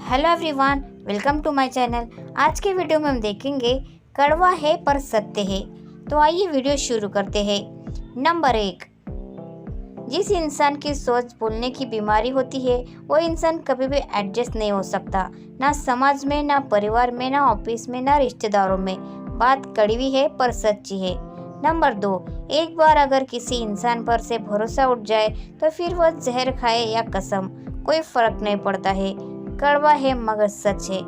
Hello everyone, welcome to my channel. आज के video में हम देखेंगे कड़वा है पर सत्य है। तो आइए वीडियो शुरू करते हैं। नंबर 1, जिस इंसान की सोच बोलने की बीमारी होती है वो इंसान कभी भी एडजस्ट नहीं हो सकता, ना समाज में, ना परिवार में, ना ऑफिस में, ना रिश्तेदारों में। बात कड़वी है पर सच्ची है। नंबर 2, एक बार अगर किसी इंसान पर से भरोसा उठ जाए तो फिर वह जहर खाए या कसम, कोई फर्क नहीं पड़ता है। कड़वा है मगर सच है।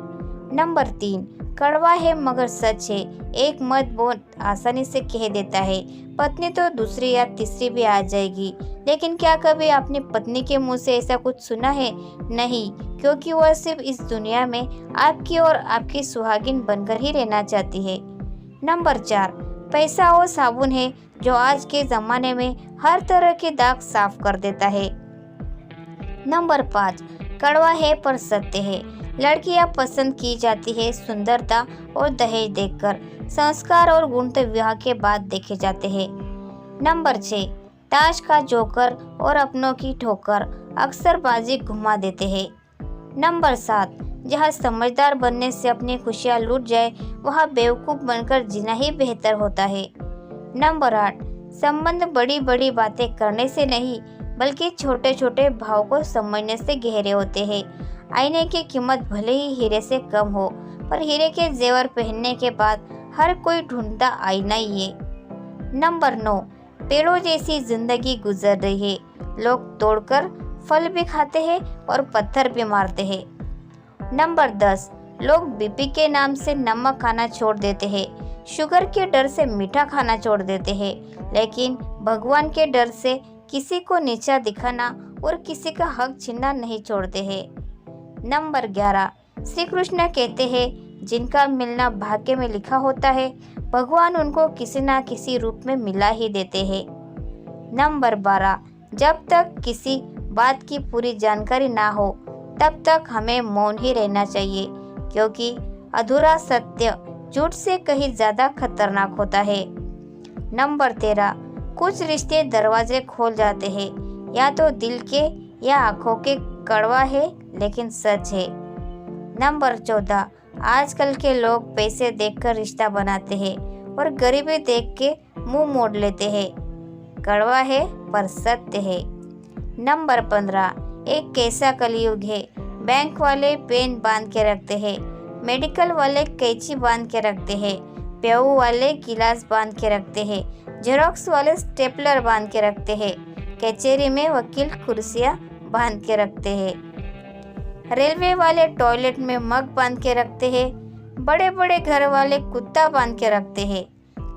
नंबर 3, कड़वा है मगर सच है। एक मर्द बहुत आसानी से कह देता है पत्नी तो दूसरी या तीसरी भी आ जाएगी, लेकिन क्या कभी आपने पत्नी के मुंह से ऐसा कुछ सुना है? नहीं, क्योंकि वह सिर्फ इस दुनिया में आपकी और आपकी सुहागिन बनकर ही रहना चाहती है। नंबर 4, पैसा वो साबुन है जो आज के ज़माने में हर तरह के दाग साफ कर देता है। नंबर 5, कड़वा है पर सत्य है। लड़कियां पसंद की जाती है सुंदरता और दहेज देखकर, संस्कार और गुण तो विवाह के बाद देखे जाते हैं। नंबर 6, ताश का जोकर और अपनों की ठोकर अक्सर बाजी घुमा देते हैं। नंबर 7, जहां समझदार बनने से अपनी खुशियां लूट जाए वहां बेवकूफ़ बनकर जीना ही बेहतर होता है। नंबर 8, संबंध बड़ी बड़ी बातें करने से नहीं बल्कि छोटे छोटे भाव को समझने से गहरे होते हैं। आईने की कीमत भले ही हीरे से कम हो, पर हीरे के जेवर पहनने के बाद हर कोई ढूंढता आईना ही है। नंबर 9, पेड़ों जैसी जिंदगी गुजर रही है। लोग तोड़कर फल भी खाते हैं और पत्थर भी मारते हैं। नंबर 10, लोग बीपी के नाम से नमक खाना छोड़ देते हैं, शुगर के डर से मीठा खाना छोड़ देते हैं, लेकिन भगवान के डर से किसी को नीचा दिखाना और किसी का हक छीनना नहीं छोड़ते हैं। नंबर 11, श्री कृष्ण कहते हैं जिनका मिलना भाग्य में लिखा होता है भगवान उनको किसी न किसी रूप में मिला ही देते हैं। नंबर 12, जब तक किसी बात की पूरी जानकारी ना हो तब तक हमें मौन ही रहना चाहिए, क्योंकि अधूरा सत्य झूठ से कहीं ज़्यादा खतरनाक होता है। नंबर 13, कुछ रिश्ते दरवाजे खोल जाते हैं, या तो दिल के या आंखों के। कड़वा है लेकिन सच है। नंबर 14, आजकल के लोग पैसे देखकर रिश्ता बनाते हैं और गरीबी देख के मुंह मोड़ लेते हैं। कड़वा है पर सत्य है। नंबर 15, एक कैसा कलयुग है। बैंक वाले पेन बांध के रखते हैं, मेडिकल वाले कैंची बांध के रखते हैं, प्याऊ वाले गिलास बांध के रखते हैं, जेरोक्स वाले स्टेपलर बांध के रखते हैं, कचहरी में वकील कुर्सियां बांध के रखते हैं, रेलवे वाले टॉयलेट में मग बांध के रखते हैं, बड़े बड़े घर वाले कुत्ता बांध के रखते हैं,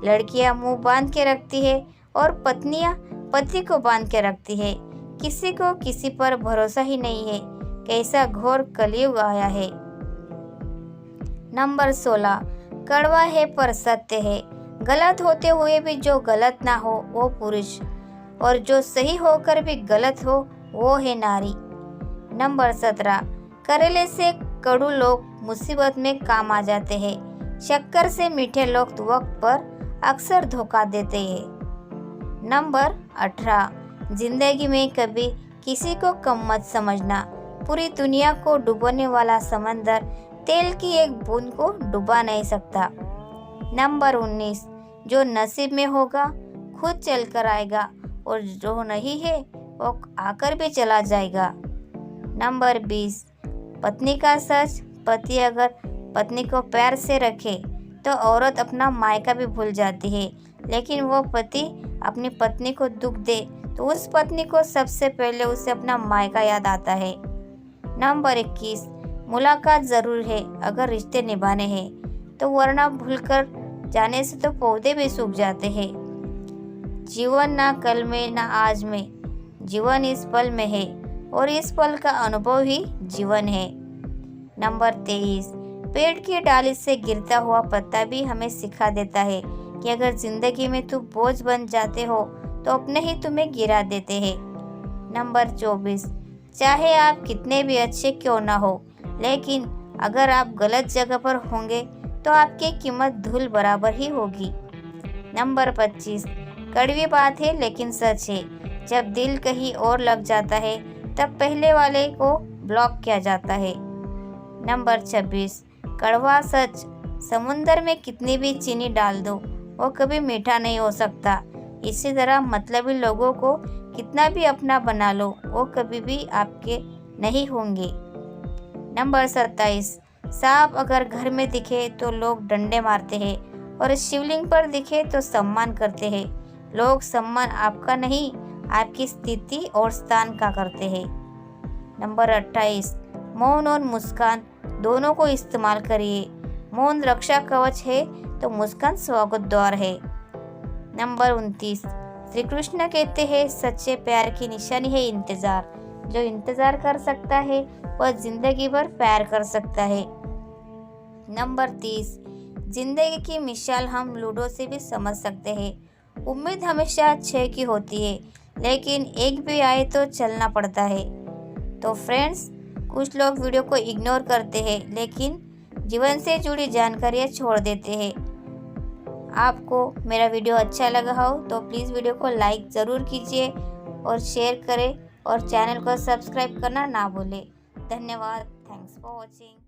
लड़कियां मुंह बांध के रखती है और पत्नियां पति को बांध के रखती है। किसी को किसी पर भरोसा ही नहीं है। कैसा घोर कलयुग आया है। नंबर 16, कड़वा है पर सत्य है। गलत होते हुए भी जो गलत ना हो वो पुरुष, और जो सही होकर भी गलत हो वो है नारी। नंबर 17, करेले से कड़ू लोग मुसीबत में काम आ जाते हैं, शक्कर से मीठे लोग वक्त पर अक्सर धोखा देते हैं। नंबर 18, जिंदगी में कभी किसी को कम मत समझना। पूरी दुनिया को डुबोने वाला समंदर तेल की एक बूंद को डुबा नहीं सकता। नंबर 19, जो नसीब में होगा खुद चल कर आएगा, और जो नहीं है वो आकर भी चला जाएगा। नंबर 20, पत्नी का सच। पति अगर पत्नी को प्यार से रखे तो औरत अपना मायका भी भूल जाती है, लेकिन वो पति अपनी पत्नी को दुख दे तो उस पत्नी को सबसे पहले उसे अपना मायका याद आता है। नंबर 21, मुलाकात ज़रूर है अगर रिश्ते निभाने हैं, तो वरना भूलकर जाने से तो पौधे भी सूख जाते हैं। जीवन ना कल में ना आज में, जीवन इस पल में है और इस पल का अनुभव ही जीवन है। नंबर 23, पेड़ की डाली से गिरता हुआ पत्ता भी हमें सिखा देता है कि अगर जिंदगी में तुम बोझ बन जाते हो तो अपने ही तुम्हें गिरा देते हैं। नंबर 24, चाहे आप कितने भी अच्छे क्यों ना हो, लेकिन अगर आप गलत जगह पर होंगे तो आपकी कीमत धूल बराबर ही होगी। नंबर 25, कड़वी बात है लेकिन सच है। जब दिल कहीं और लग जाता है तब पहले वाले को ब्लॉक किया जाता है। नंबर 26, कड़वा सच, समुंदर में कितनी भी चीनी डाल दो वो कभी मीठा नहीं हो सकता। इसी तरह मतलबी लोगों को कितना भी अपना बना लो वो कभी भी आपके नहीं होंगे। नंबर 27, सांप अगर घर में दिखे तो लोग डंडे मारते हैं और शिवलिंग पर दिखे तो सम्मान करते हैं। लोग सम्मान आपका नहीं, आपकी स्थिति और स्थान का करते हैं। नंबर 28, मौन और मुस्कान दोनों को इस्तेमाल करिए। मौन रक्षा कवच है तो मुस्कान स्वागत द्वार है। नंबर 29, श्री कृष्ण कहते हैं सच्चे प्यार की निशानी है इंतजार। जो इंतजार कर सकता है वह जिंदगी भर प्यार कर सकता है। नंबर 30, जिंदगी की मिसाल हम लूडो से भी समझ सकते हैं। उम्मीद हमेशा 6 की होती है, लेकिन एक भी आए तो चलना पड़ता है। तो फ्रेंड्स, कुछ लोग वीडियो को इग्नोर करते हैं लेकिन जीवन से जुड़ी जानकारियाँ छोड़ देते हैं। आपको मेरा वीडियो अच्छा लगा हो तो प्लीज़ वीडियो को लाइक ज़रूर कीजिए और शेयर करें और चैनल को सब्सक्राइब करना ना भूलें। धन्यवाद। Thanks for watching.